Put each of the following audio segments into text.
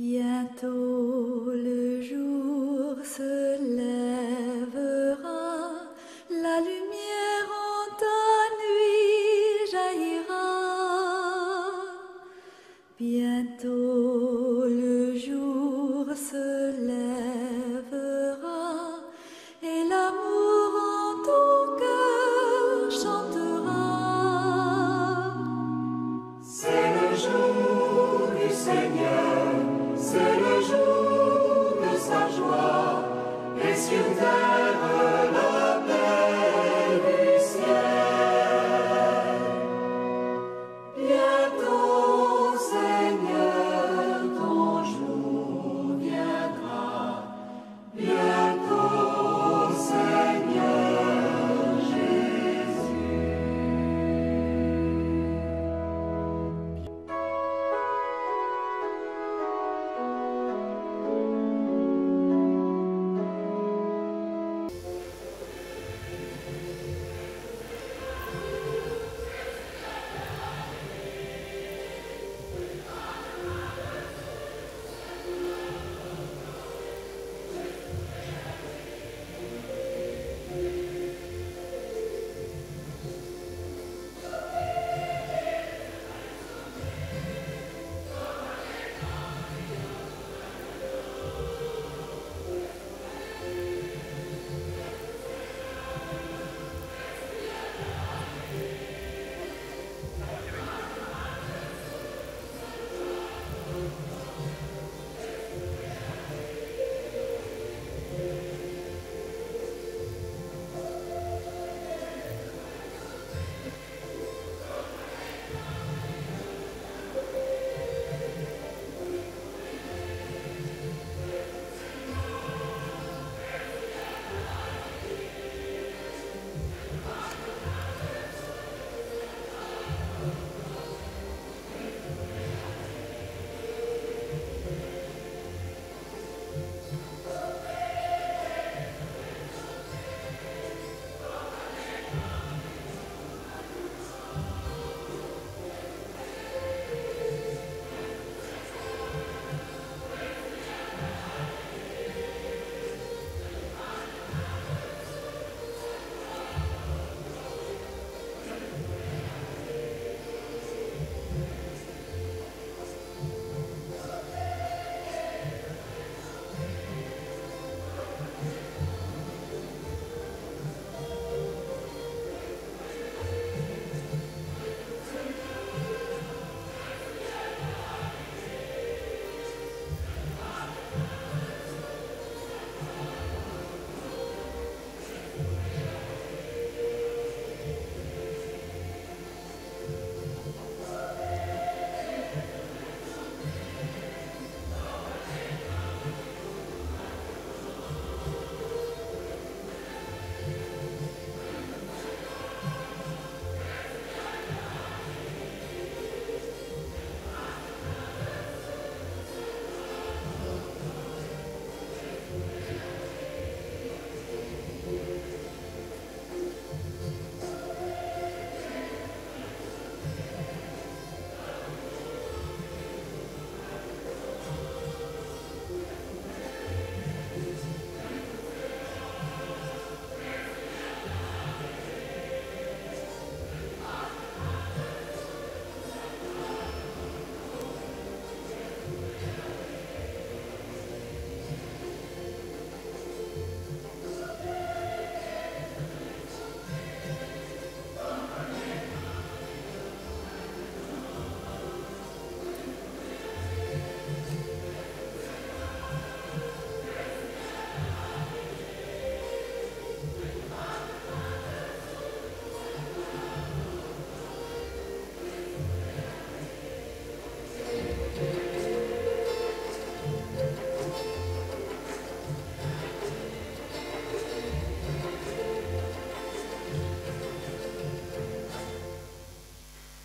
Bientôt le jour se lèvera, la lumière en ta nuit jaillira. Bientôt le jour se lèvera et l'amour en ton cœur chantera. C'est le jour du Seigneur, c'est le jour de sa joie, et sur terre la paix du ciel. Bientôt, Seigneur, ton jour viendra. Bientôt, Seigneur Jésus.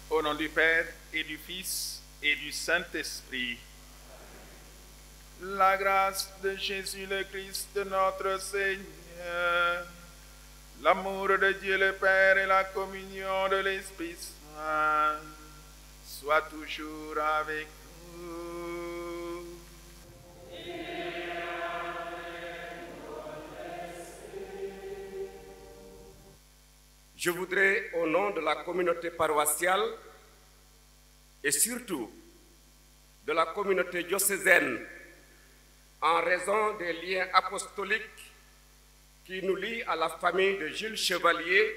Au nom du Père et du Fils et du Saint-Esprit, la grâce de Jésus le Christ, notre Seigneur, l'amour de Dieu le Père et la communion de l'Esprit Saint soient toujours avec nous. Je voudrais, au nom de la communauté paroissiale et surtout de la communauté diocésaine, en raison des liens apostoliques qui nous lient à la famille de Jules Chevalier,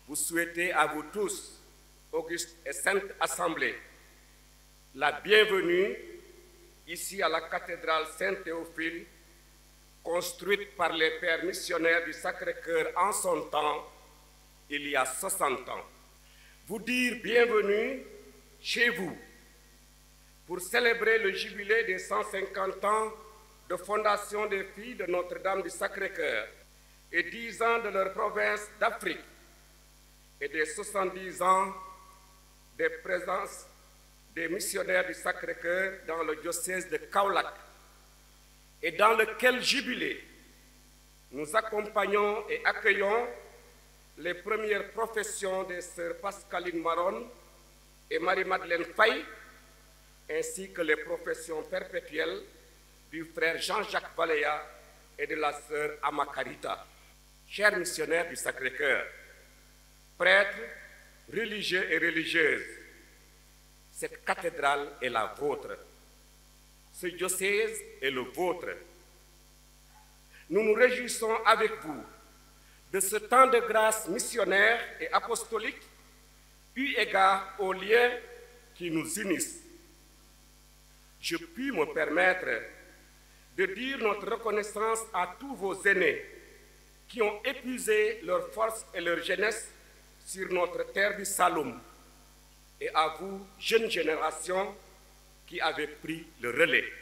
vous souhaiter à vous tous, Auguste et Sainte Assemblée, la bienvenue ici à la cathédrale Saint-Théophile, construite par les pères missionnaires du Sacré-Cœur en son temps, il y a 60 ans. Vous dire bienvenue chez vous pour célébrer le jubilé des 150 ans de fondation des filles de Notre-Dame du Sacré-Cœur et 10 ans de leur province d'Afrique et des 70 ans de présence des missionnaires du Sacré-Cœur dans le diocèse de Kaolack, et dans lequel jubilé nous accompagnons et accueillons les premières professions des sœurs Pascaline Maron et Marie-Madeleine Faye, ainsi que les professions perpétuelles du frère Jean-Jacques Valéa et de la sœur Amakarita. Chers missionnaires du Sacré-Cœur, prêtres, religieux et religieuses, cette cathédrale est la vôtre. Ce diocèse est le vôtre. Nous nous réjouissons avec vous de ce temps de grâce missionnaire et apostolique, eu égard aux liens qui nous unissent. Je puis me permettre de dire notre reconnaissance à tous vos aînés qui ont épuisé leur force et leur jeunesse sur notre terre du Saloum, et à vous, jeune génération, qui avez pris le relais.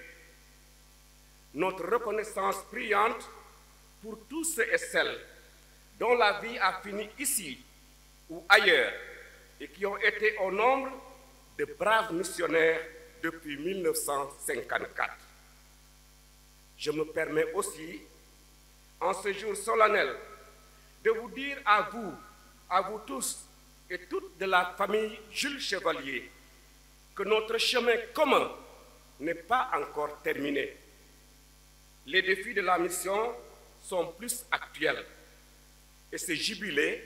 Notre reconnaissance priante pour tous ceux et celles dont la vie a fini ici ou ailleurs et qui ont été au nombre de braves missionnaires depuis 1954. Je me permets aussi, en ce jour solennel, de vous dire à vous tous et toutes de la famille Jules Chevalier, que notre chemin commun n'est pas encore terminé. Les défis de la mission sont plus actuels et ce jubilé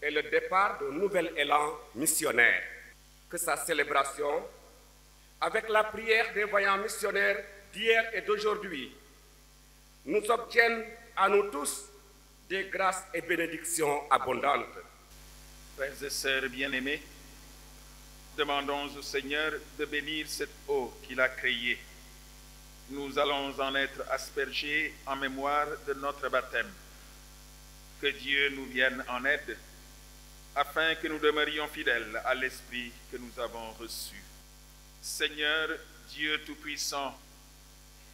est le départ d'un nouvel élan missionnaire. Que sa célébration, avec la prière des voyants missionnaires d'hier et d'aujourd'hui, nous obtienne à nous tous des grâces et bénédictions abondantes. Frères et sœurs bien-aimés, demandons au Seigneur de bénir cette eau qu'il a créée. Nous allons en être aspergés en mémoire de notre baptême. Que Dieu nous vienne en aide, afin que nous demeurions fidèles à l'Esprit que nous avons reçu. Seigneur, Dieu Tout-Puissant,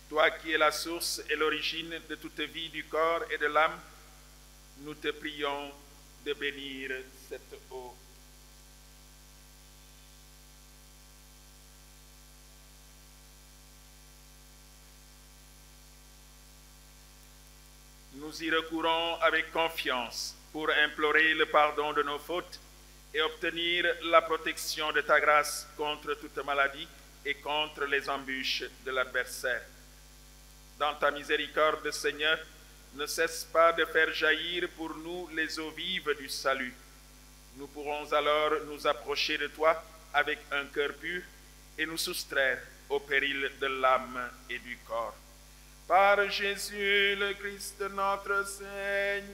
toi qui es la source et l'origine de toute vie du corps et de l'âme, nous te prions de bénir cette eau. Nous y recourons avec confiance pour implorer le pardon de nos fautes et obtenir la protection de ta grâce contre toute maladie et contre les embûches de l'adversaire. Dans ta miséricorde, Seigneur, ne cesse pas de faire jaillir pour nous les eaux vives du salut. Nous pourrons alors nous approcher de toi avec un cœur pur et nous soustraire au péril de l'âme et du corps. Par Jésus le Christ notre Seigneur.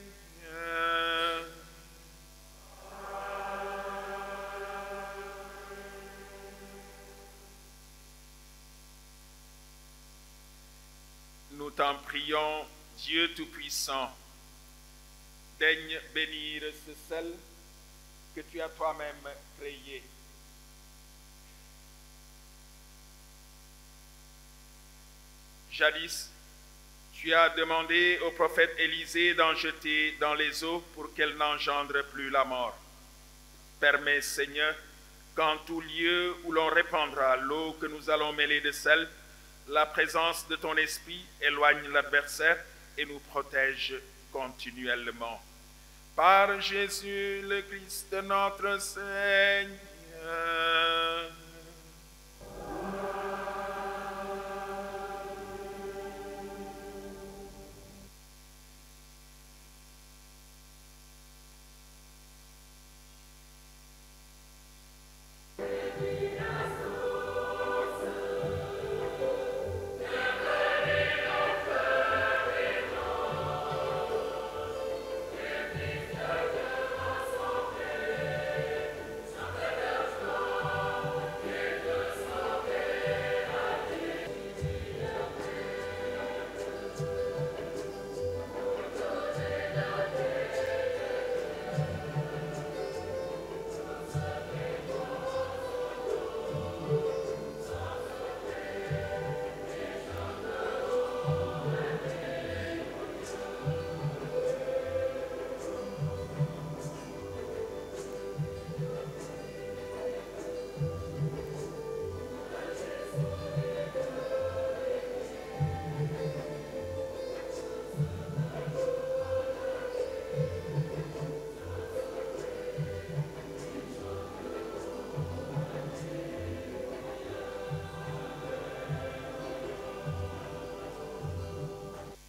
Nous t'en prions, Dieu Tout-Puissant, daigne bénir ce sel que tu as toi-même créé. Jadis, tu as demandé au prophète Élisée d'en jeter dans les eaux pour qu'elles n'engendrent plus la mort. Permets, Seigneur, qu'en tout lieu où l'on répandra l'eau que nous allons mêler de sel, la présence de ton esprit éloigne l'adversaire et nous protège continuellement. Par Jésus le Christ notre Seigneur.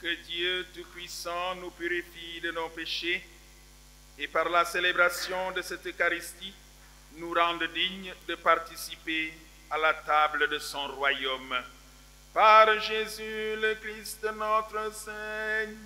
que Dieu Tout-Puissant nous purifie de nos péchés et par la célébration de cette Eucharistie, nous rende dignes de participer à la table de son royaume. Par Jésus le Christ notre Seigneur.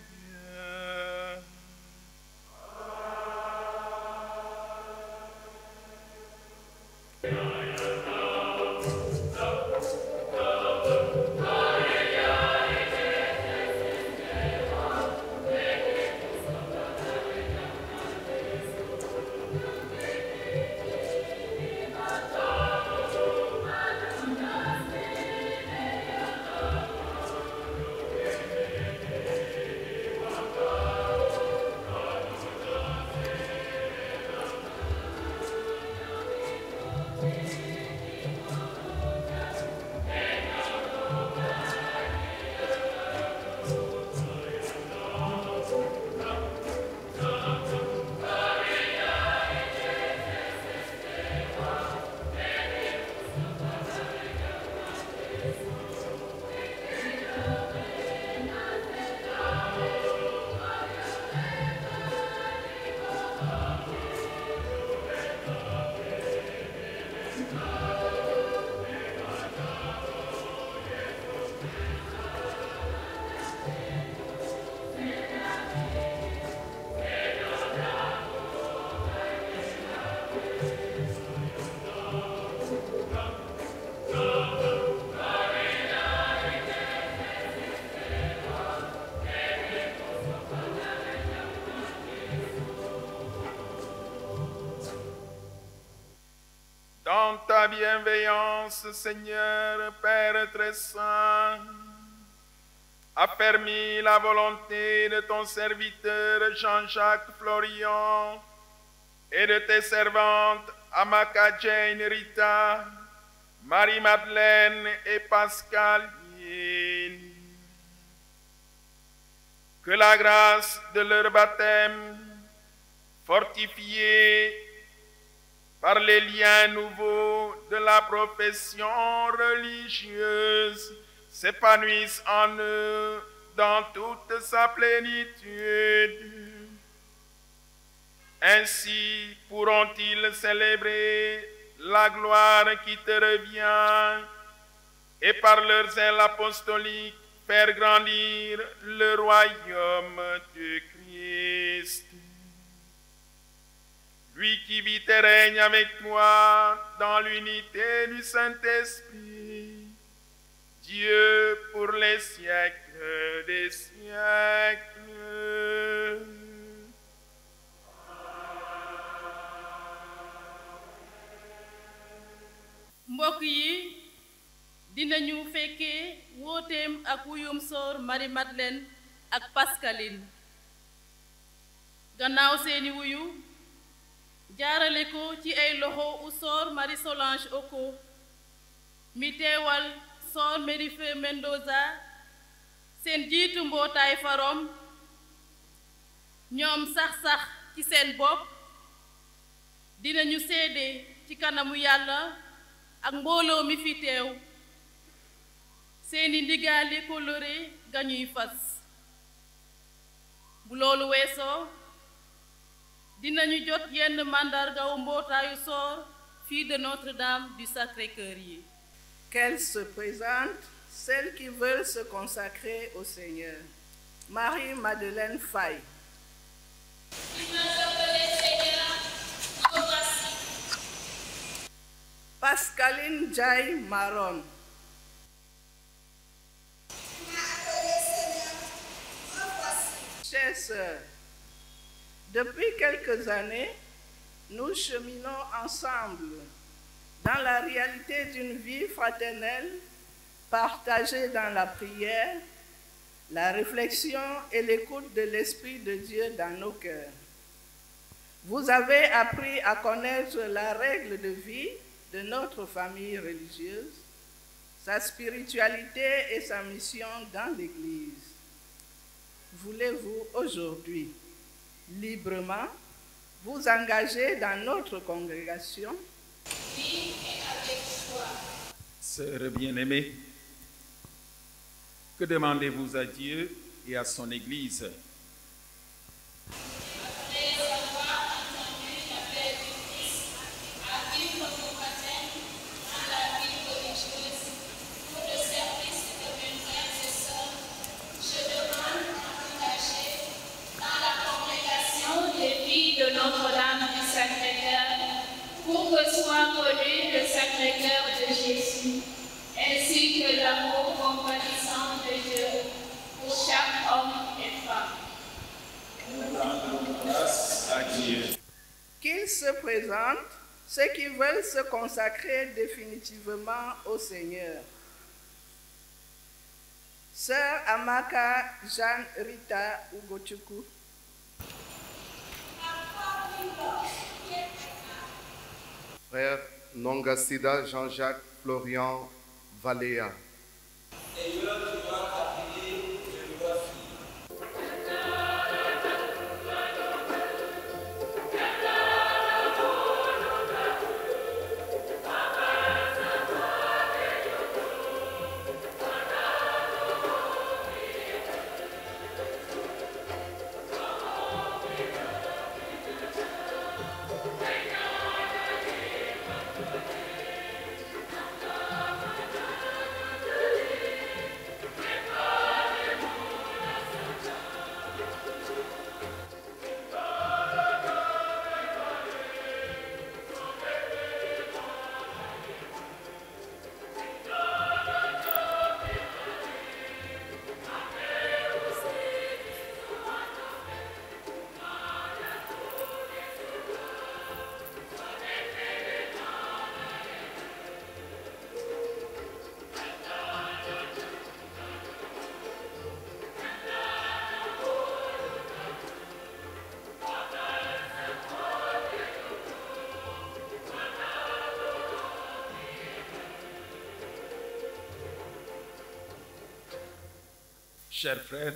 Dans ta bienveillance, Seigneur, Père très saint, affermis la volonté de ton serviteur Jean-Jacques Florian et de tes servantes Amaka Jane Rita, Marie-Madeleine et Pascaline. Que la grâce de leur baptême, fortifiée par les liens nouveaux de la profession religieuse, s'épanouissent en eux dans toute sa plénitude. Ainsi pourront-ils célébrer la gloire qui te revient et par leur zèle apostolique faire grandir le royaume de Christ. Lui qui vit et règne avec toi dans l'unité du Saint-Esprit, Dieu pour les siècles des siècles. mbokk yi dinañu fekkee wooteem ak wuyum sœur Marie-Madeleine ak Pascaline gannaaw seeni wuyu jaarale ko ci ay loxo u sœur Marie-Solange Oko mi teewal sœur Mérifée Mendoza seen jiitu mbootaay farom ñoom sax ci seen bopp dinañu seede ci kanamu Yàlla ak mbooloo mi fi teew seeni ndigaale kóllëre ga ñuy fas bu loolu weesoo dinañu jot yenn màndargawu mbootaayu sœur fille de Notre-Dame du Sacré-Cœur yi. Qu'elles se présentent, celles qui veulent se consacrer au Seigneur. Marie-Madeleine Faye. Pascaline Jai Maron. Chers sœurs, depuis quelques années, nous cheminons ensemble dans la réalité d'une vie fraternelle partagée dans la prière, la réflexion et l'écoute de l'Esprit de Dieu dans nos cœurs. Vous avez appris à connaître la règle de vie de notre famille religieuse, sa spiritualité et sa mission dans l'Église. Voulez-vous aujourd'hui librement vous engager dans notre congrégation? Oui, et avec foi. Sœurs bien-aimées, que demandez-vous à Dieu et à son Église. De Notre-Dame du Sacré-Cœur, pour que soit connu le Sacré-Cœur de Jésus, ainsi que l'amour compatissant de Dieu pour chaque homme et femme. Nous rendons grâce à Dieu. Qu'ils se présentent, ceux qui veulent se consacrer définitivement au Seigneur. Sœur Amaka Jeanne Rita Ugochukwu. Frère Nongasida Jean-Jacques Florian Valéa. Chers frères,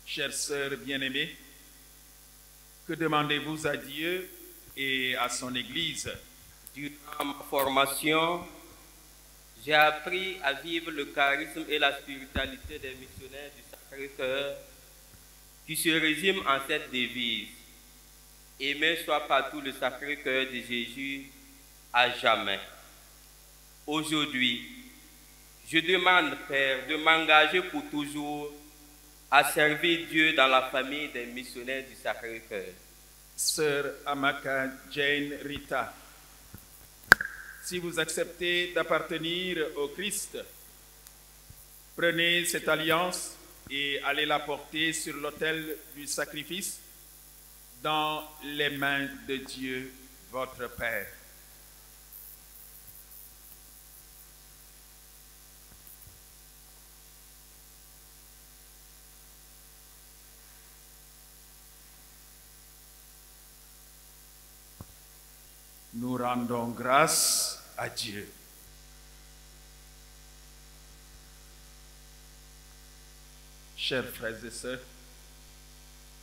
chères sœurs bien-aimées, que demandez-vous à Dieu et à son Église? Durant ma formation, j'ai appris à vivre le charisme et la spiritualité des missionnaires du Sacré-Cœur, qui se résument en cette devise: aimer soit partout le Sacré-Cœur de Jésus à jamais. Aujourd'hui, je demande, Père, de m'engager pour toujours à servir Dieu dans la famille des missionnaires du Sacré-Cœur. Sœur Amaka Jane Rita, si vous acceptez d'appartenir au Christ, prenez cette alliance et allez la porter sur l'autel du sacrifice dans les mains de Dieu, votre Père. Nous rendons grâce à Dieu. Chers frères et sœurs,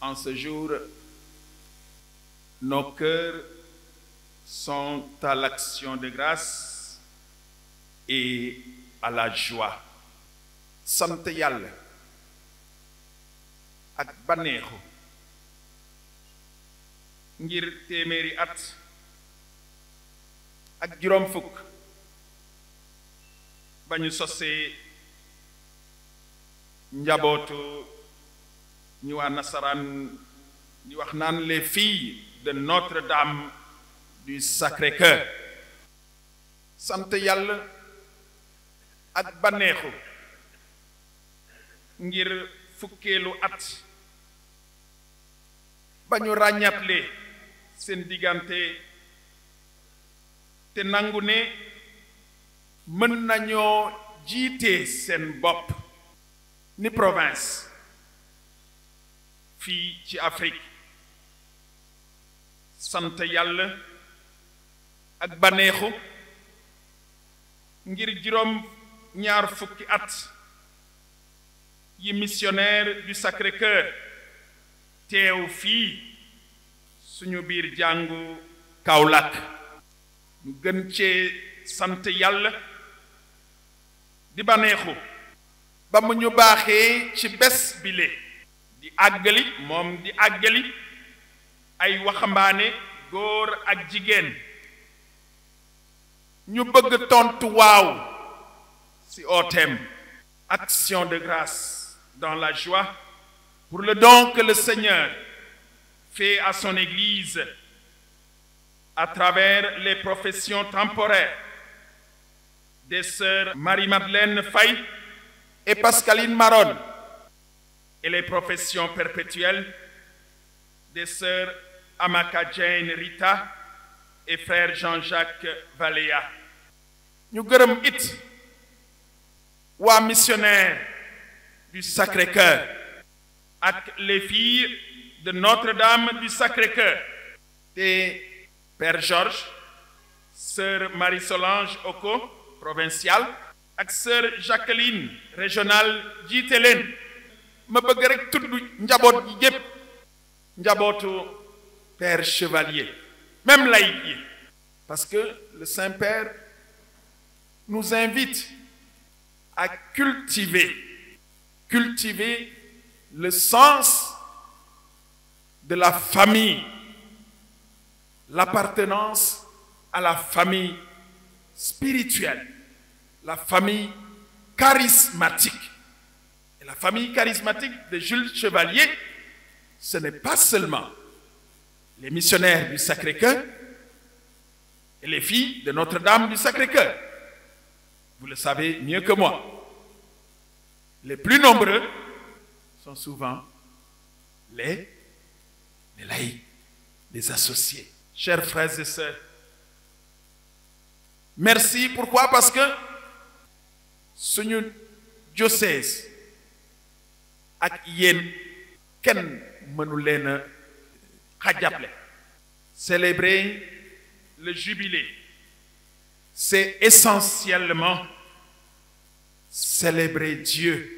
en ce jour, nos cœurs sont à l'action de grâce et à la joie. Sant Yàlla ak bànneexu ngir téeméeri at ak juróom fukk ba ñu sosee njabootu ñu waa nasaraan ñu wax naan les filles de Notre-Dame du Sacré-Cœur. Sant Yàlla ak bànneexu ngir fukkeelu at ba ñu ràññatle seen diggante te nangu ne mën nañoo jiite seen bopp ni province fii ci Afrique. Sant Yàlla ak bànneexu ngir juróom ñaar fukki at yi missionnaire du Sacré-Cœur teew fii suñu biir jàngu Kaolack. ñu gën cee sant Yàlla di bànneexu ba mu ñu baaxee ci bés bile di àggali moom di àggali ay waxambaane góor ak jigéen ñu bëgg tontu waaw ci ooteem. Action de grâce dans la joie pour le don que le Seigneur fait à son Église à travers les professions temporaires des sœurs Marie-Madeleine Faye et Pascaline Maron et les professions perpétuelles des sœurs Amaka Jane Rita et frère Jean-Jacques Valéa. Ñu gërëm it waa missionnaire du Sacré-Cœur ak les filles de Notre-Dame du Sacré-Cœur et Père Georges, sœur Marie-Solange Oko, provinciale, ak sœur Jacqueline, régionale jiite leen. Ma bëgg rek tudd njaboot yi yépp njabootu Père Chevalier, même laïc yi, parce que le Saint-Père nous invite à cultiver le sens de la famille, l'appartenance à la famille spirituelle, la famille charismatique. Et la famille charismatique de Jules Chevalier, ce n'est pas seulement les missionnaires du Sacré-Cœur et les filles de Notre-Dame du Sacré-Cœur. Vous le savez mieux que moi. Les plus nombreux sont souvent les laïcs, les associés. Chers frères et sœurs, merci. Pourquoi? Parce que suñu diocèse ak yéen kenn mënu leen a xajable. Célébrer le jubilé, c'est essentiellement célébrer Dieu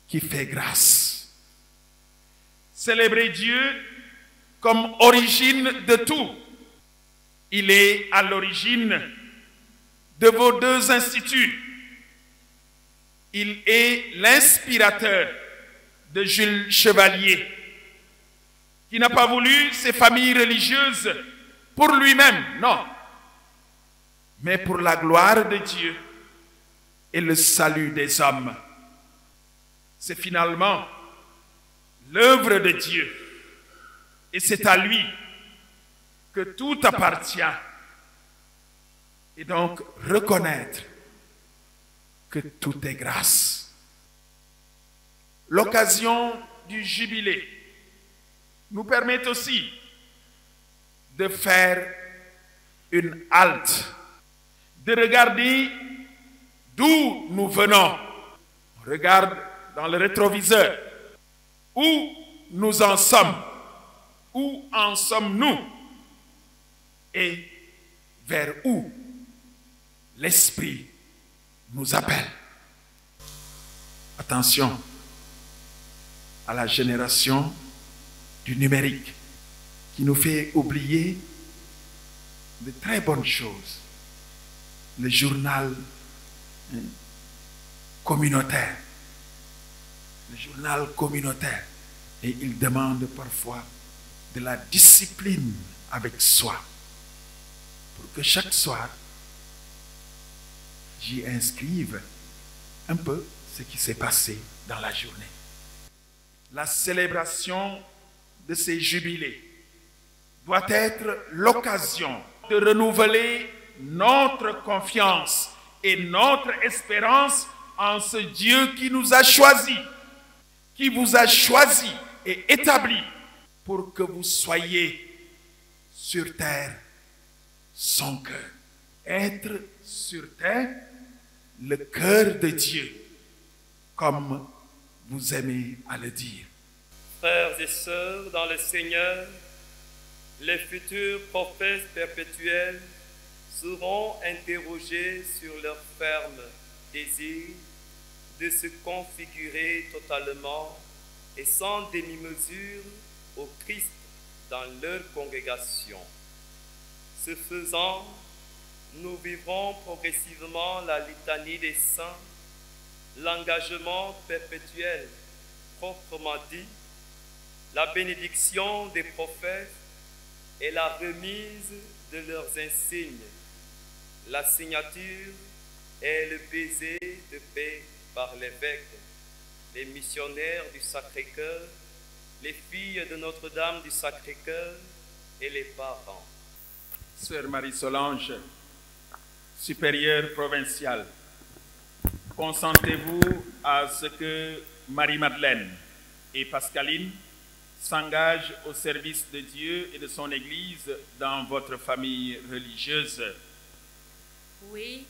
qui fait grâce. Célébrer Dieu comme origine de tout. Il est à l'origine de vos deux instituts. Il est l'inspirateur de Jules Chevalier, qui n'a pas voulu ces familles religieuses pour lui-même, non, mais pour la gloire de Dieu et le salut des hommes. C'est finalement l'œuvre de Dieu, et c'est à lui que tout appartient, et donc reconnaître que tout est grâce. L'occasion du jubilé nous permet aussi de faire une halte, de regarder d'où nous venons. On regarde dans le rétroviseur où nous en sommes, où en sommes-nous et vers où l'Esprit nous appelle. Attention à la génération du numérique qui nous fait oublier de très bonnes choses. Le journal communautaire. Le journal communautaire. Et il demande parfois de la discipline avec soi. Pour que chaque soir, j'y inscrive un peu ce qui s'est passé dans la journée. La célébration de ces jubilés doit être l'occasion de renouveler notre confiance et notre espérance en ce Dieu qui nous a choisis, qui vous a choisi et établi pour que vous soyez sur terre son cœur. Être sur terre le cœur de Dieu, comme vous aimez à le dire. Frères et sœurs dans le Seigneur, les futurs prophètes perpétuels seront interrogés sur leur ferme désir de se configurer totalement et sans demi-mesure au Christ dans leur congrégation. Ce faisant, nous vivrons progressivement la litanie des saints l'engagement perpétuel, proprement dit, la bénédiction des prophètes et la remise de leurs insignes, la signature et le baiser de paix par l'évêque, les missionnaires du Sacré-Cœur, les filles de Notre-Dame du Sacré-Cœur et les parents. Sœur Marie-Solange, supérieure provinciale, consentez-vous à ce que Marie-Madeleine et Pascaline s'engagent au service de Dieu et de son Église dans votre famille religieuse? Oui,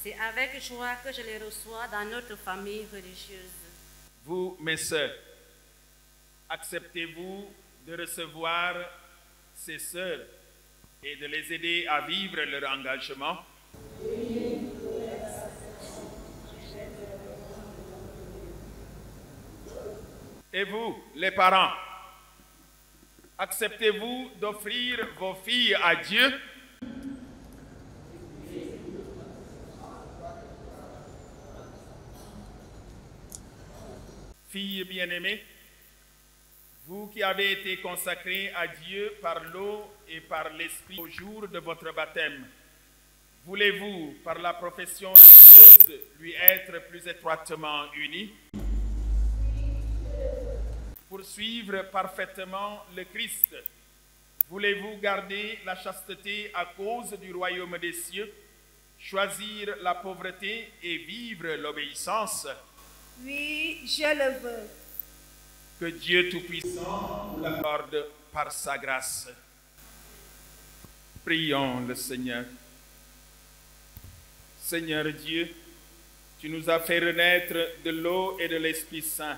c'est avec joie que je les reçois dans notre famille religieuse. Vous, mes sœurs, acceptez-vous de recevoir ces sœurs et de les aider à vivre leur engagement? Et vous, les parents, acceptez-vous d'offrir vos filles à Dieu? Filles bien-aimées, vous qui avez été consacrées à Dieu par l'eau et par l'Esprit au jour de votre baptême, voulez-vous, par la profession religieuse, lui être plus étroitement unis? Pour suivre parfaitement le Christ, voulez-vous garder la chasteté à cause du royaume des cieux, choisir la pauvreté et vivre l'obéissance? Oui, je le veux. Que Dieu Tout-Puissant vous l'accorde par sa grâce. Prions le Seigneur. Seigneur Dieu, tu nous as fait renaître de l'eau et de l'Esprit Saint,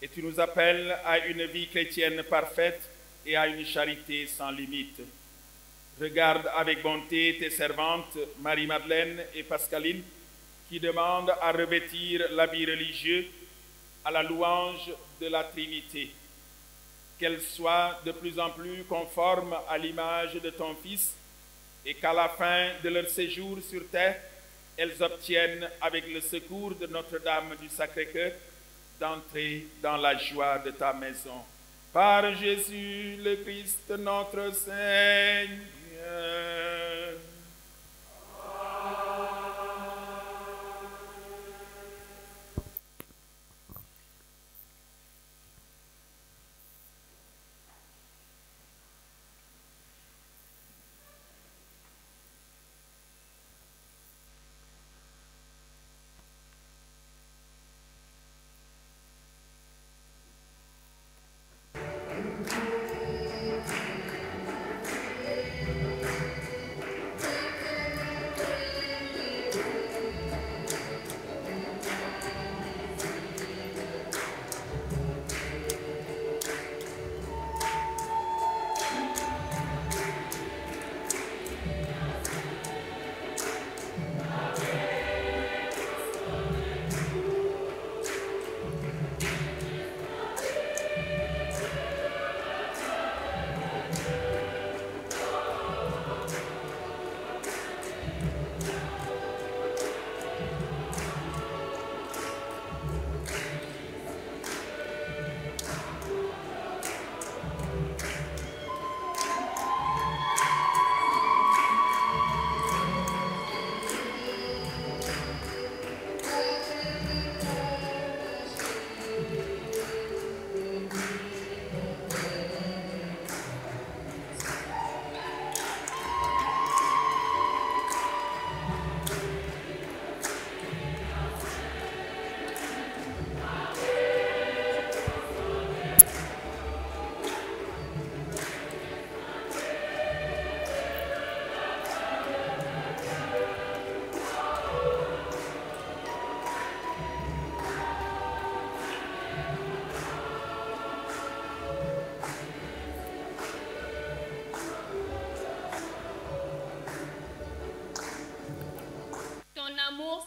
et tu nous appelles à une vie chrétienne parfaite et à une charité sans limite. Regarde avec bonté tes servantes Marie-Madeleine et Pascaline, qui demandent à revêtir l'habit religieux à la louange de la Trinité. Qu'elles soient de plus en plus conformes à l'image de ton Fils et qu'à la fin de leur séjour sur terre, elles obtiennent, avec le secours de Notre-Dame du Sacré-Cœur, d'entrer dans la joie de ta maison. Par Jésus le Christ notre Seigneur.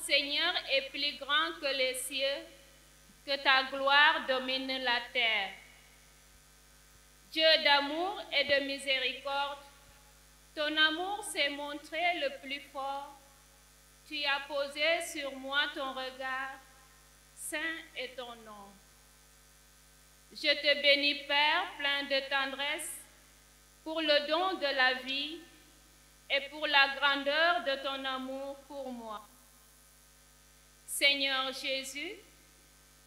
Seigneur, est plus grand que les cieux, que ta gloire domine la terre. Dieu d'amour et de miséricorde, ton amour s'est montré le plus fort. Tu as posé sur moi ton regard Saint est ton nom. Je te bénis, Père, plein de tendresse, pour le don de la vie et pour la grandeur de ton amour pour moi. Seigneur Jésus,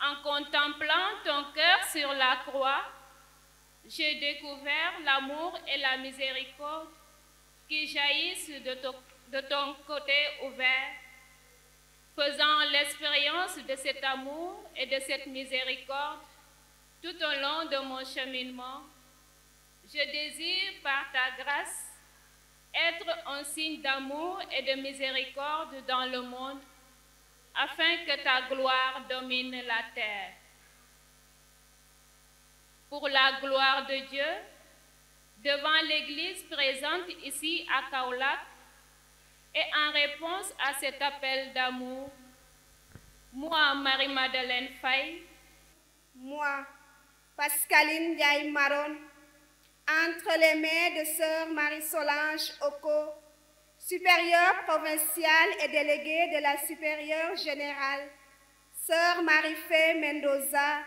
en contemplant ton cœur sur la croix, j'ai découvert l'amour et la miséricorde qui jaillissent de ton côté ouvert. Faisant l'expérience de cet amour et de cette miséricorde tout au long de mon cheminement, je désire par ta grâce être un signe d'amour et de miséricorde dans le monde, afin que ta gloire domine la terre. Pour la gloire de Dieu, devant l'Église présente ici à Kaolack, et en réponse à cet appel d'amour, moi, Marie-Madeleine Faye, moi, Pascaline Ndiaye Maron, entre les mains de sœur Marie-Solange Oko, supérieure provinciale et déléguée de la supérieure générale, sœur Marie-Fé Mendoza,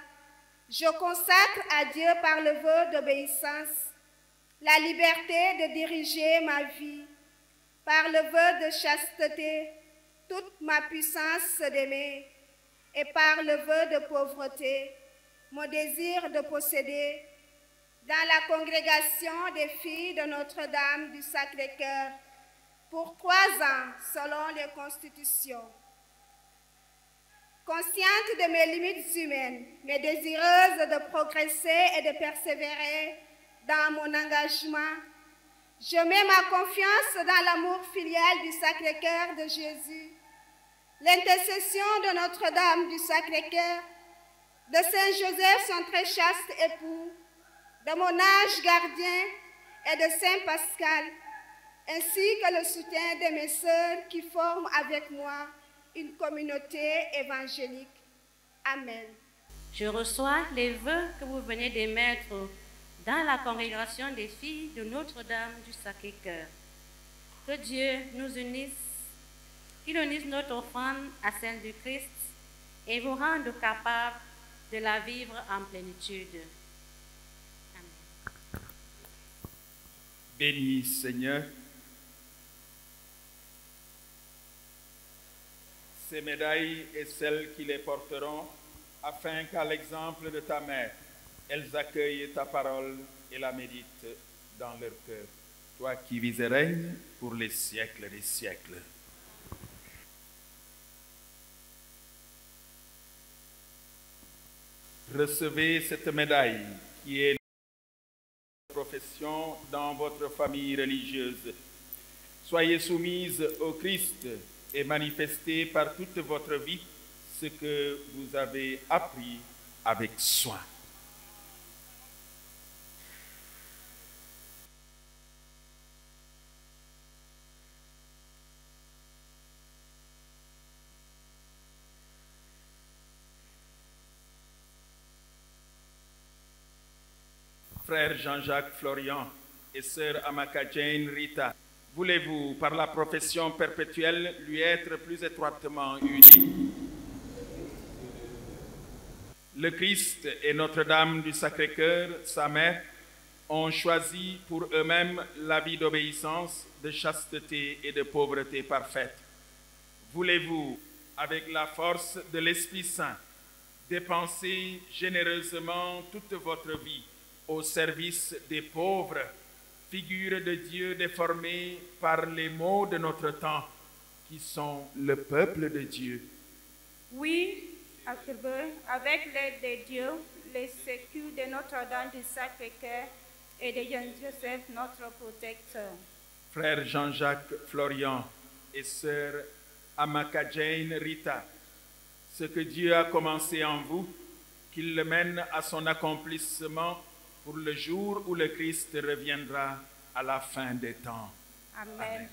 je consacre à Dieu par le vœu d'obéissance la liberté de diriger ma vie, par le vœu de chasteté toute ma puissance d'aimer, et par le vœu de pauvreté mon désir de posséder, dans la congrégation des filles de Notre-Dame du Sacré-Cœur, pour 3 ans selon les constitutions. Consciente de mes limites humaines, mais désireuse de progresser et de persévérer dans mon engagement, je mets ma confiance dans l'amour filial du Sacré-Cœur de Jésus, l'intercession de Notre-Dame du Sacré-Cœur, de Saint-Joseph, son très chaste époux, de mon ange gardien et de Saint Pascal, ainsi que le soutien de mes sœurs qui forment avec moi une communauté évangélique. Amen. Je reçois les vœux que vous venez d'émettre dans la congrégation des filles de Notre-Dame du Sacré-Cœur. Que Dieu nous unisse, qu'il unisse notre offrande à celle du Christ et vous rende capables de la vivre en plénitude. Amen. Bénis, Seigneur, ces médailles et celles qui les porteront, afin qu'à l'exemple de ta mère, elles accueillent ta parole et la méditent dans leur cœur. Toi qui vis et règnes pour les siècles des siècles. Recevez cette médaille qui est la profession dans votre famille religieuse. Soyez soumise au Christ et manifestez par toute votre vie ce que vous avez appris avec soin. Frère Jean-Jacques Florian et sœur Amaka Jane Rita, voulez-vous, par la profession perpétuelle, lui être plus étroitement unis? Le Christ et Notre-Dame du Sacré-Cœur, sa mère, ont choisi pour eux-mêmes la vie d'obéissance, de chasteté et de pauvreté parfaite. Voulez-vous, avec la force de l'Esprit Saint, dépenser généreusement toute votre vie au service des pauvres, figure de Dieu déformée par les maux de notre temps, qui sont le peuple de Dieu? Oui, avec l'aide de Dieu, les sécures de Notre-Dame du Sacré-Cœur et de Joseph, notre protecteur. Frère Jean-Jacques Florian et sœur Amaka Jane Rita, ce que Dieu a commencé en vous, qu'il le mène à son accomplissement pour le jour où le Christ reviendra à la fin des temps. Amen.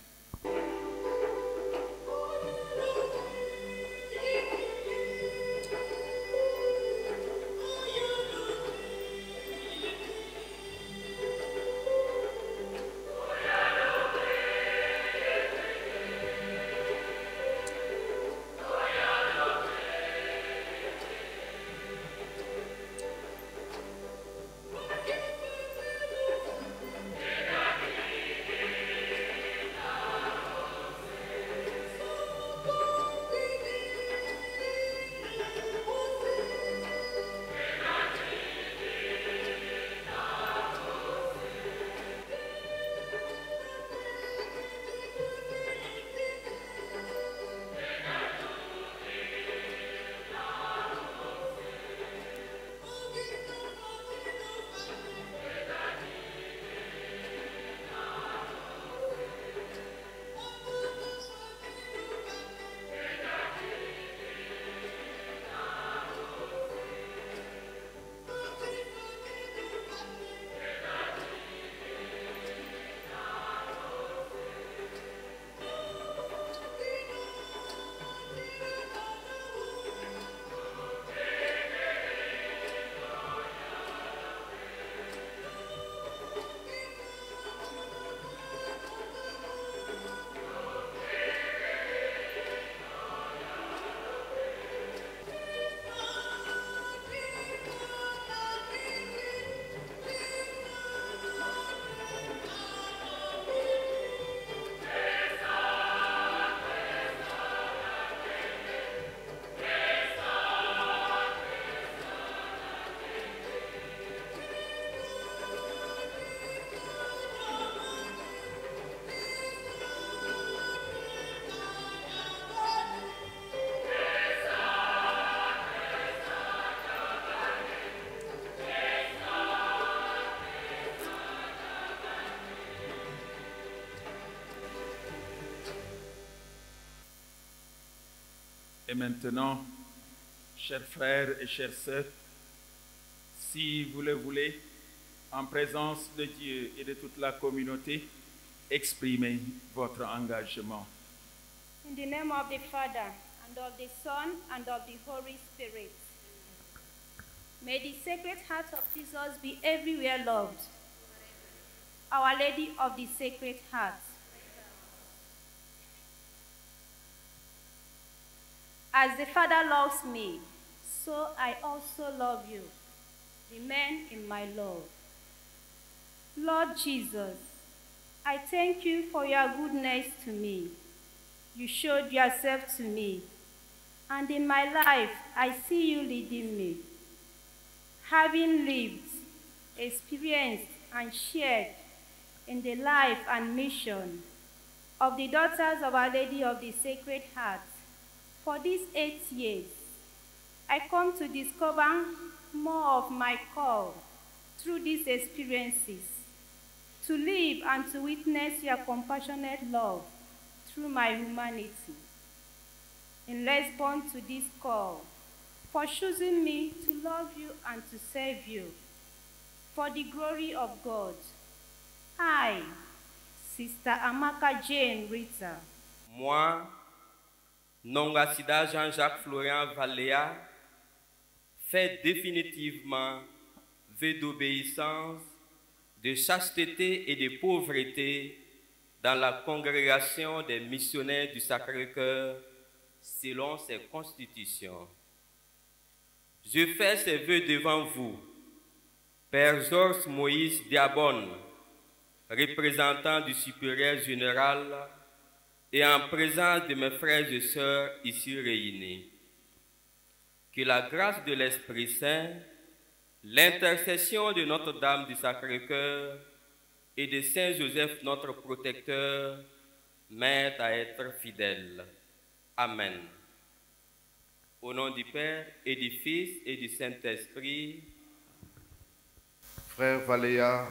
maintenant, chers frères et chères sœurs, si vous le voulez, en présence de Dieu et de toute la communauté, exprimez votre engagement. In the name of the Father, and of the Son, and of the Holy Spirit. May the Sacred Heart of Jesus be everywhere loved. Our Lady of the Sacred Heart. As the Father loves me, so I also love you. Remain in my love. Lord Jesus, I thank you for your goodness to me. You showed yourself to me, and in my life, I see you leading me. Having lived, experienced, and shared in the life and mission of the daughters of Our Lady of the Sacred Heart, for these 8 years, I come to discover more of my call through these experiences, to live and to witness your compassionate love through my humanity. In response to this call, for choosing me to love you and to serve you, for the glory of God, I, Sister Amaka Jane Rita. Moi, Nongasida Jean-Jacques Florian Valéa, fais définitivement vœu d'obéissance, de chasteté et de pauvreté dans la congrégation des missionnaires du Sacré-Cœur selon ses constitutions. Je fais ces vœux devant vous, Père Georges Moïse Diabonne, représentant du supérieur général, et en présence de mes frères et sœurs ici réunis. Que la grâce de l'Esprit Saint, l'intercession de Notre-Dame du Sacré-Cœur et de Saint Joseph, notre protecteur, m'aident à être fidèle. Amen. Au nom du Père et du Fils et du Saint-Esprit. Frère Valéa,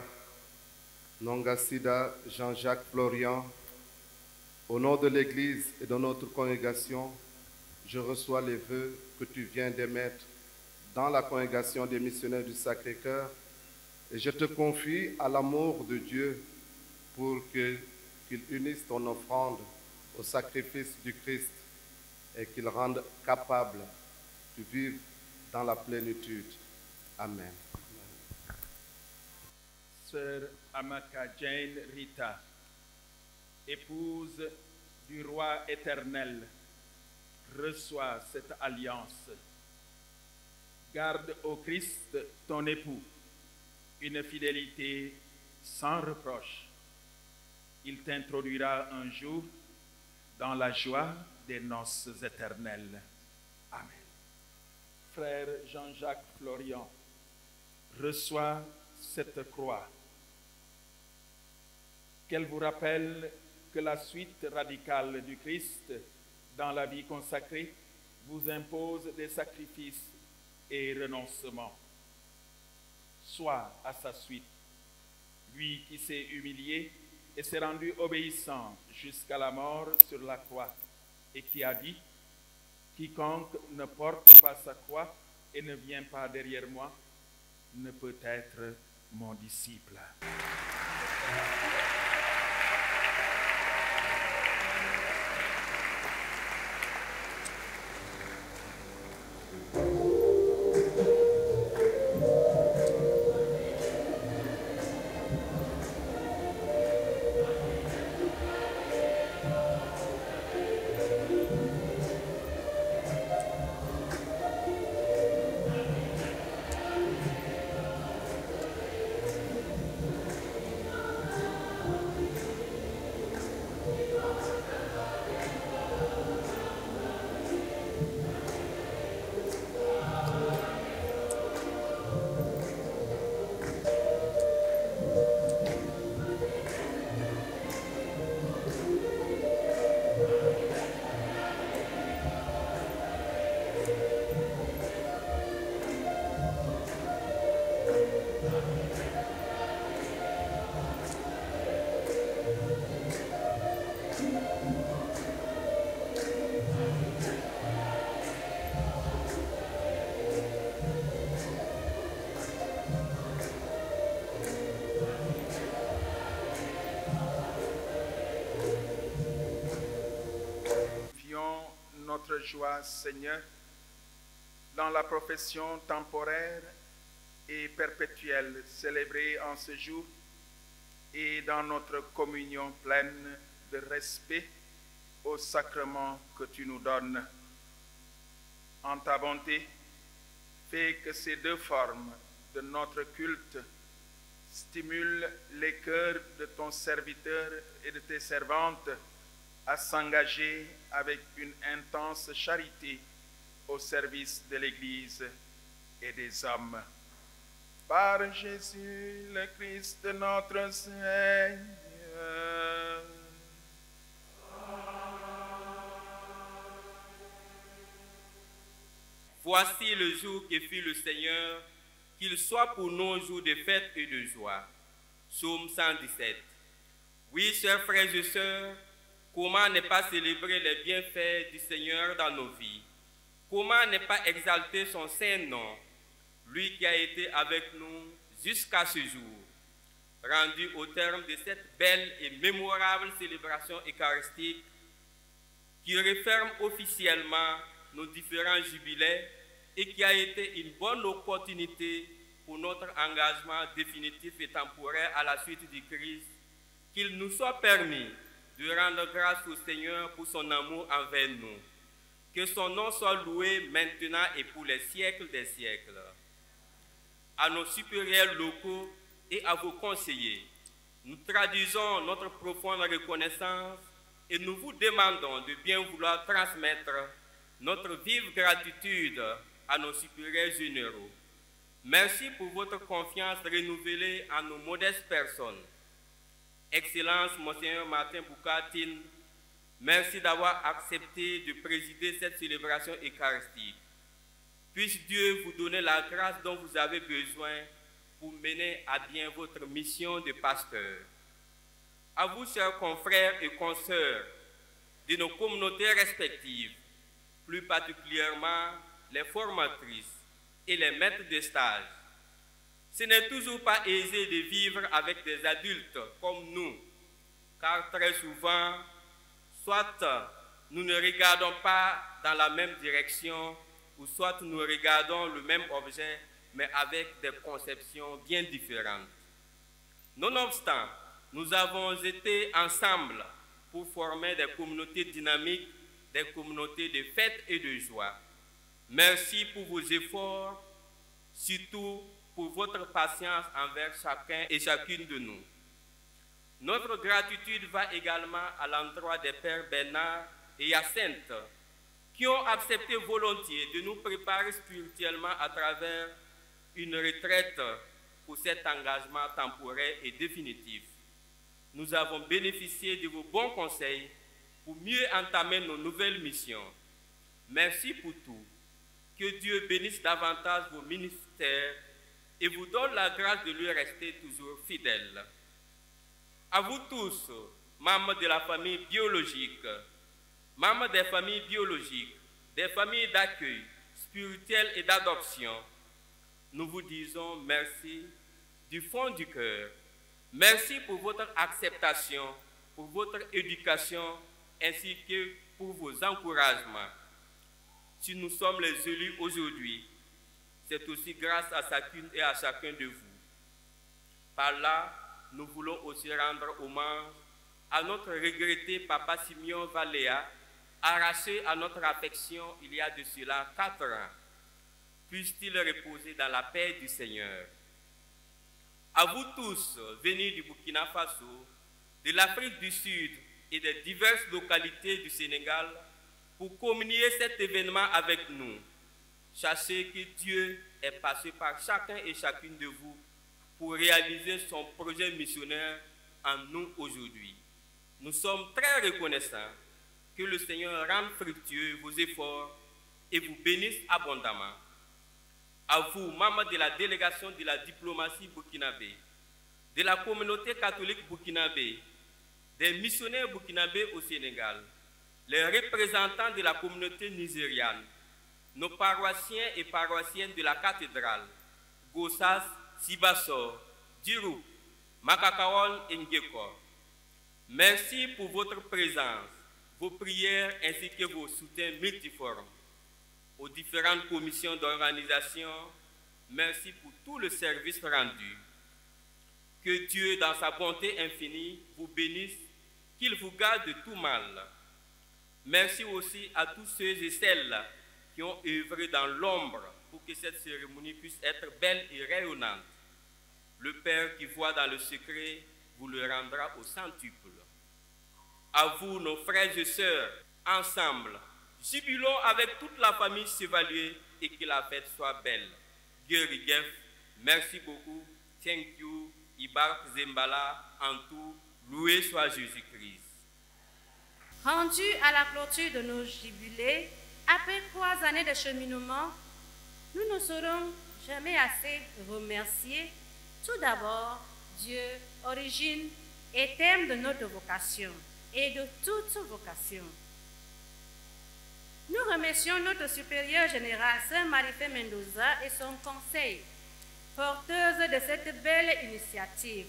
Nongasida Jean-Jacques Florian, au nom de l'Église et de notre congrégation, je reçois les vœux que tu viens d'émettre dans la congrégation des missionnaires du Sacré-Cœur et je te confie à l'amour de Dieu pour qu'il unisse ton offrande au sacrifice du Christ et qu'il rende capable de vivre dans la plénitude. Amen. Sœur Amaka Jane Rita, épouse du Roi éternel, reçois cette alliance. Garde au Christ ton époux une fidélité sans reproche. Il t'introduira un jour dans la joie des noces éternelles. Amen. Frère Jean-Jacques Florian, reçois cette croix. Qu'elle vous rappelle que la suite radicale du Christ dans la vie consacrée vous impose des sacrifices et renoncements. Sois à sa suite, lui qui s'est humilié et s'est rendu obéissant jusqu'à la mort sur la croix et qui a dit « Quiconque ne porte pas sa croix et ne vient pas derrière moi ne peut être mon disciple. » joie, Seigneur, dans la profession temporaire et perpétuelle célébrée en ce jour et dans notre communion pleine de respect au sacrement que tu nous donnes. En ta bonté, fais que ces deux formes de notre culte stimulent les cœurs de ton serviteur et de tes servantes à s'engager avec une intense charité au service de l'Église et des hommes. Par Jésus le Christ notre Seigneur. Voici le jour que fit le Seigneur, qu'il soit pour nous jour de fête et de joie. Psaume 117. Oui, chers frères et sœurs, comment ne pas célébrer les bienfaits du Seigneur dans nos vies? Comment ne pas exalter son saint nom, lui qui a été avec nous jusqu'à ce jour, rendu au terme de cette belle et mémorable célébration eucharistique qui referme officiellement nos différents jubilés et qui a été une bonne opportunité pour notre engagement définitif et temporaire à la suite du Christ, qu'il nous soit permis de rendre grâce au Seigneur pour son amour envers nous. Que son nom soit loué maintenant et pour les siècles des siècles. À nos supérieurs locaux et à vos conseillers, nous traduisons notre profonde reconnaissance et nous vous demandons de bien vouloir transmettre notre vive gratitude à nos supérieurs généraux. Merci pour votre confiance renouvelée en nos modestes personnes. Excellence, Monseigneur Martin Boucatine, merci d'avoir accepté de présider cette célébration eucharistique. Puisse Dieu vous donner la grâce dont vous avez besoin pour mener à bien votre mission de pasteur. À vous, chers confrères et consoeurs de nos communautés respectives, plus particulièrement les formatrices et les maîtres de stage. Ce n'est toujours pas aisé de vivre avec des adultes comme nous, car très souvent, soit nous ne regardons pas dans la même direction, ou soit nous regardons le même objet, mais avec des conceptions bien différentes. Nonobstant, nous avons été ensemble pour former des communautés dynamiques, des communautés de fête et de joie. Merci pour vos efforts, surtout pour votre patience envers chacun et chacune de nous. Notre gratitude va également à l'endroit des pères Bernard et Hyacinthe, qui ont accepté volontiers de nous préparer spirituellement à travers une retraite pour cet engagement temporaire et définitif. Nous avons bénéficié de vos bons conseils pour mieux entamer nos nouvelles missions. Merci pour tout. Que Dieu bénisse davantage vos ministères et vous donne la grâce de lui rester toujours fidèle. À vous tous, membres de la famille biologique, membres des familles biologiques, des familles d'accueil, spirituelles et d'adoption, nous vous disons merci du fond du cœur. Merci pour votre acceptation, pour votre éducation, ainsi que pour vos encouragements. Si nous sommes les élus aujourd'hui, c'est aussi grâce à chacune et à chacun de vous. Par là, nous voulons aussi rendre hommage à notre regretté Papa Simeon Valéa, arraché à notre affection il y a de cela 4 ans. Puisse-t-il reposer dans la paix du Seigneur. À vous tous, venus du Burkina Faso, de l'Afrique du Sud et des diverses localités du Sénégal, pour communier cet événement avec nous, sachez que Dieu est passé par chacun et chacune de vous pour réaliser son projet missionnaire en nous aujourd'hui. Nous sommes très reconnaissants que le Seigneur rende fructueux vos efforts et vous bénisse abondamment. À vous, membres de la délégation de la diplomatie burkinabé, de la communauté catholique burkinabé, des missionnaires burkinabés au Sénégal, les représentants de la communauté nigériane, nos paroissiens et paroissiennes de la cathédrale, Gossas, Sibassor, Dirou, Makakawon et Ngeko. Merci pour votre présence vos prières ainsi que vos soutiens multiformes aux différentes commissions d'organisation. Merci pour tout le service rendu. Que Dieu, dans sa bonté infinie, vous bénisse, qu'il vous garde de tout mal. Merci aussi à tous ceux et celles qui ont œuvré dans l'ombre pour que cette cérémonie puisse être belle et rayonnante. Le Père qui voit dans le secret vous le rendra au centuple. À vous, nos frères et sœurs, ensemble, jubilons avec toute la famille Chevalier et que la fête soit belle. Gerigef, merci beaucoup. Thank you. Ibar Zembala, en tout, loué soit Jésus-Christ. Rendu à la clôture de nos jubilés, après 3 années de cheminement, nous ne saurons jamais assez remercier tout d'abord Dieu, origine et thème de notre vocation et de toute vocation. Nous remercions notre supérieure générale, Sœur Marie-Fé Mendoza, et son conseil, porteuse de cette belle initiative.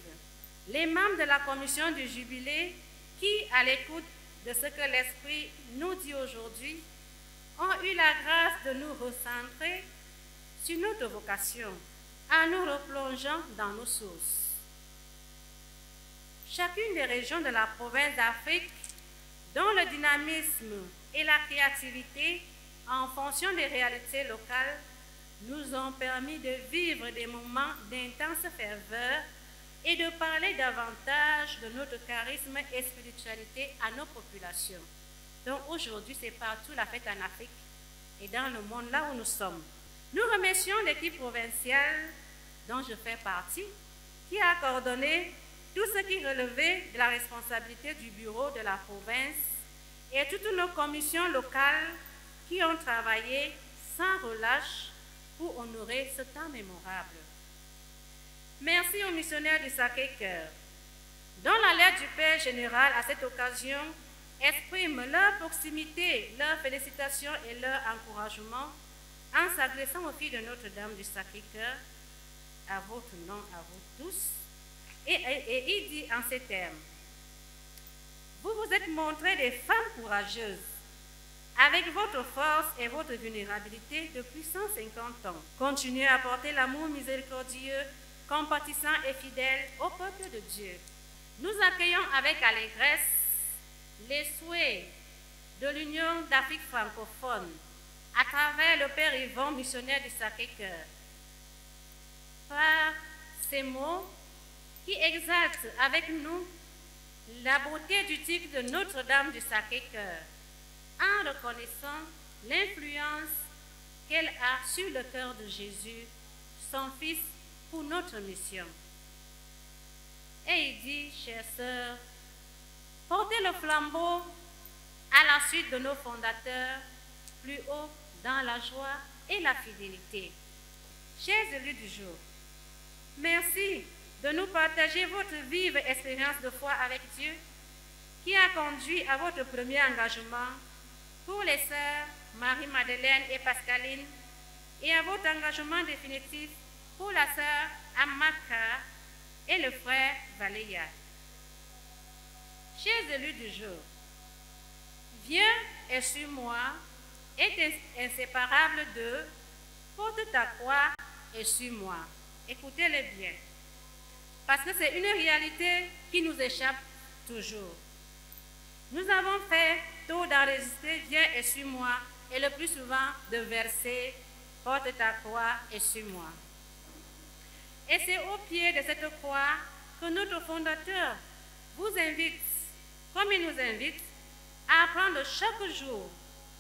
Les membres de la commission du jubilé qui, à l'écoute de ce que l'Esprit nous dit aujourd'hui, ont eu la grâce de nous recentrer sur notre vocation en nous replongeant dans nos sources. Chacune des régions de la province d'Afrique, dont le dynamisme et la créativité, en fonction des réalités locales, nous ont permis de vivre des moments d'intense ferveur et de parler davantage de notre charisme et spiritualité à nos populations. Donc aujourd'hui, c'est partout la fête en Afrique et dans le monde là où nous sommes. Nous remercions l'équipe provinciale dont je fais partie, qui a coordonné tout ce qui relevait de la responsabilité du bureau de la province et toutes nos commissions locales qui ont travaillé sans relâche pour honorer ce temps mémorable. Merci aux missionnaires du Sacré-Cœur, dont la lettre du Père général à cette occasion exprime leur proximité, leurs félicitations et leur encouragement en s'adressant aux filles de Notre-Dame du Sacré-Cœur, à votre nom, à vous tous. Et il dit en ces termes: vous vous êtes montrés des femmes courageuses, avec votre force et votre vulnérabilité depuis 150 ans. Continuez à porter l'amour miséricordieux, compatissant et fidèle au peuple de Dieu. Nous accueillons avec allégresse les souhaits de l'Union d'Afrique francophone à travers le Père Yvon, missionnaire du Sacré-Cœur. Par ces mots qui exaltent avec nous la beauté du titre de Notre-Dame du Sacré-Cœur, en reconnaissant l'influence qu'elle a sur le cœur de Jésus, son Fils, pour notre mission. Et il dit, chères sœurs, portez le flambeau à la suite de nos fondateurs, plus haut dans la joie et la fidélité. Chers élus du jour, merci de nous partager votre vive expérience de foi avec Dieu qui a conduit à votre premier engagement pour les sœurs Marie-Madeleine et Pascaline et à votre engagement définitif pour la sœur Amaka et le frère Valéa. Chers élus du jour, viens et suis-moi est inséparable de porte ta croix et suis-moi. Écoutez-le bien, parce que c'est une réalité qui nous échappe toujours. Nous avons fait tôt d'enregistrer viens et suis-moi et le plus souvent de verser porte ta croix et suis-moi. Et c'est au pied de cette croix que notre fondateur vous invite, comme il nous invite, à apprendre chaque jour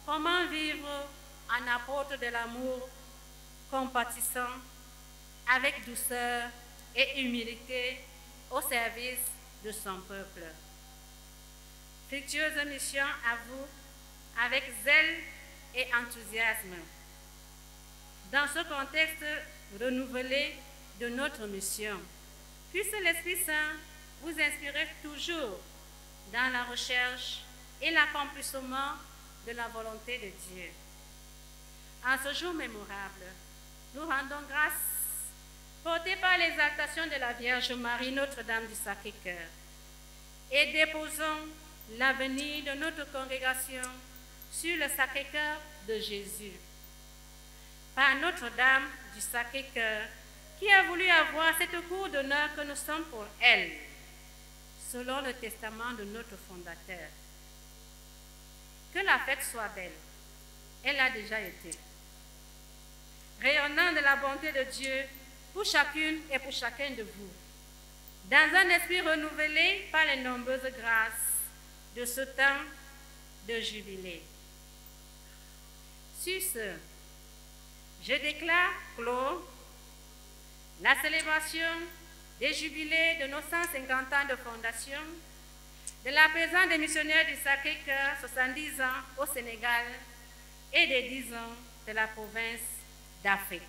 comment vivre en apôtre de l'amour, compatissant, avec douceur et humilité au service de son peuple. Fructueuse mission à vous, avec zèle et enthousiasme. Dans ce contexte renouvelé de notre mission, puisse l'Esprit Saint vous inspirer toujours dans la recherche et l'accomplissement de la volonté de Dieu. En ce jour mémorable, nous rendons grâce, portés par l'exaltation de la Vierge Marie, Notre-Dame du Sacré-Cœur, et déposons l'avenir de notre congrégation sur le Sacré-Cœur de Jésus. Par Notre-Dame du Sacré-Cœur, qui a voulu avoir cette cour d'honneur que nous sommes pour elle, selon le testament de notre fondateur. Que la fête soit belle, elle a déjà été. Rayonnant de la bonté de Dieu pour chacune et pour chacun de vous, dans un esprit renouvelé par les nombreuses grâces de ce temps de jubilé. Sur ce, je déclare clos la célébration des jubilés de nos 150 ans de fondation, de la présence des missionnaires du Sacré-Cœur, 70 ans au Sénégal, et des 10 ans de la province d'Afrique.